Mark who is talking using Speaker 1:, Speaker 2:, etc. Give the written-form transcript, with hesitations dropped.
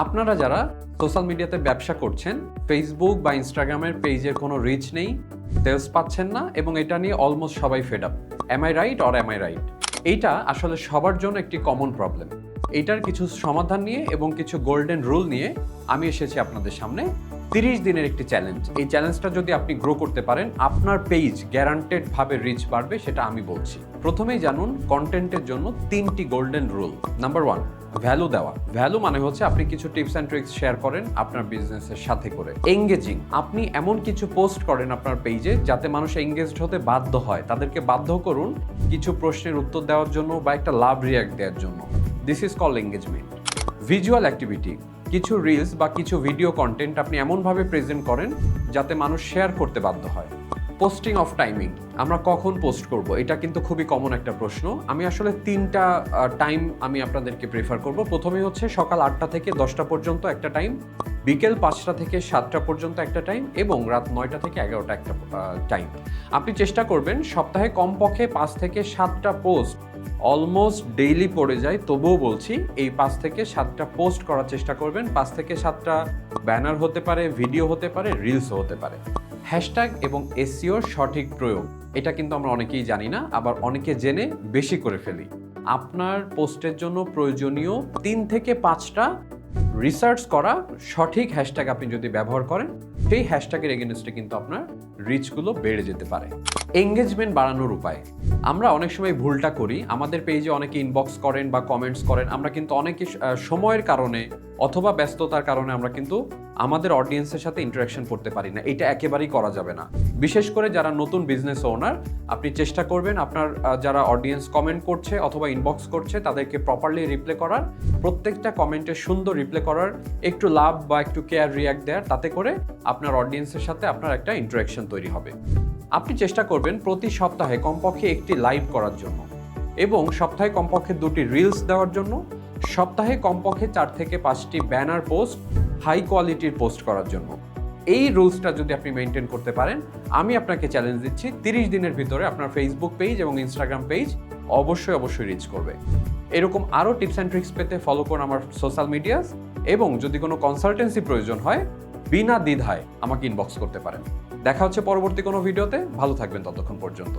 Speaker 1: আপনারা যারা সোশ্যাল মিডিয়াতে ব্যবসা করছেন, ফেসবুক বা ইনস্টাগ্রামের পেজের কোনো রিচ নেই, সেলস পাচ্ছেন না এবং এটা নিয়ে অলমোস্ট সবাই fed up. Am I right or am I right? এইটা আসলে সবার জন্য একটি কমন প্রবলেম। এইটার কিছু সমাধান নিয়ে এবং কিছু গোল্ডেন রুল নিয়ে আমি এসেছি আপনাদের সামনে। 30 দিনের একটি চ্যালেঞ্জ। এই চ্যালেঞ্জটা যদি আপনি গ্রো করতে পারেন, আপনার পেজ গ্যারান্টেড ভাবে রিচ বাড়বে, সেটা আমি বলছি। প্রথমেই জানুন কন্টেন্টের জন্য 3টি গোল্ডেন রুল। নাম্বার 1, ভ্যালু দেওয়া। ভ্যালু মানে হচ্ছে আপনি কিছু টিপস অ্যান্ড ট্রিক্স শেয়ার করেন আপনার বিজনেসের সাথে করে। এঙ্গেজিং, আপনি এমন কিছু পোস্ট করেন আপনার পেজে যাতে মানুষ এঙ্গেজড হতে বাধ্য হয়। তাদেরকে বাধ্য করুন কিছু প্রশ্নের উত্তর দেওয়ার জন্য বা একটা লাভ রিয়াক্ট দেওয়ার জন্য। This is called engagement. Visual activity, কিছু রিলস বা কিছু ভিডিও কন্টেন্ট আপনি এমনভাবে প্রেজেন্ট করেন যাতে মানুষ শেয়ার করতে বাধ্য হয়। পোস্টিং অফ টাইমিং, আমরা কখন পোস্ট করব, এটা কিন্তু খুবই কমন একটা প্রশ্ন। আমি আসলে 3টা টাইম আমি আপনাদেরকে প্রেফার করব। প্রথমেই হচ্ছে সকাল 8টা থেকে 10টা পর্যন্ত একটা টাইম, বিকেল 5টা থেকে 7টা পর্যন্ত একটা টাইম এবং রাত 9টা থেকে 11টা একটা টাইম। আপনি চেষ্টা করবেন সপ্তাহে কমপক্ষে 5 থেকে 7টা পোস্ট, অলমোস্ট ডেইলি পড়ে যায় তবুও বলছি এই 5 থেকে 7টা পোস্ট করার চেষ্টা করবেন। 5 থেকে 7টা ব্যানার হতে পারে, ভিডিও হতে পারে, রিলসও হতে পারে। হ্যাশট্যাগ এবং এসইওর সঠিক প্রয়োগ, এটা কিন্তু আমরা অনেকেই জানি না, আবার অনেকে জেনে বেশি করে ফেলি। আপনার পোস্টের জন্য প্রয়োজনীয় 3 থেকে 5টা রিসার্চ করা সঠিক হ্যাশট্যাগ আপনি যদি ব্যবহার করেন, সেই হ্যাশট্যাগের এগেনস্টে কিন্তু আপনার রিচগুলো বেড়ে যেতে পারে। এঙ্গেজমেন্ট বাড়ানোর উপায়, আমরা অনেক সময় ভুলটা করি। আমাদের পেজে অনেকে ইনবক্স করেন বা কমেন্টস করেন, আমরা কিন্তু অনেকে সময়ের কারণে অথবা ব্যস্ততার কারণে আমরা কিন্তু আমাদের অডিয়েন্সের সাথে ইন্টারাকশন করতে পারি না। এটা একেবারেই করা যাবে না। বিশেষ করে যারা নতুন বিজনেস ওনার, আপনি চেষ্টা করবেন আপনার যারা অডিয়েন্স কমেন্ট করছে অথবা ইনবক্স করছে তাদেরকে প্রপারলি রিপ্লে করার, প্রত্যেকটা কমেন্টের সুন্দর রিপ্লে করার, একটু লাভ বা একটু কেয়ার রিয়াক্ট দেওয়ার, তাতে করে আপনার অডিয়েন্সের সাথে আপনার একটা ইন্টারাকশন তৈরি হবে। আপনি চেষ্টা করবেন প্রতি সপ্তাহে কমপক্ষে একটি লাইভ করার জন্য এবং সপ্তাহে কমপক্ষে 2টি রিলস দেওয়ার জন্য, সপ্তাহে কমপক্ষে 4 থেকে 5টি ব্যানার পোস্ট, হাই কোয়ালিটির পোস্ট করার জন্য। এই রুলসটা যদি আপনি মেনটেন করতে পারেন, আমি আপনাকে চ্যালেঞ্জ দিচ্ছি 30 দিনের ভিতরে আপনার ফেসবুক পেজ এবং ইনস্টাগ্রাম পেজ অবশ্যই রিচ করবে। এরকম আরও টিপস অ্যান্ড ট্রিক্স পেতে ফলো করুন আমার সোশ্যাল মিডিয়াস, এবং যদি কোনো কনসালটেন্সি প্রয়োজন হয় বিনা দ্বিধায় আমাকে ইনবক্স করতে পারেন। দেখা হচ্ছে পরবর্তী কোনো ভিডিওতে। ভালো থাকবেন ততক্ষণ পর্যন্ত।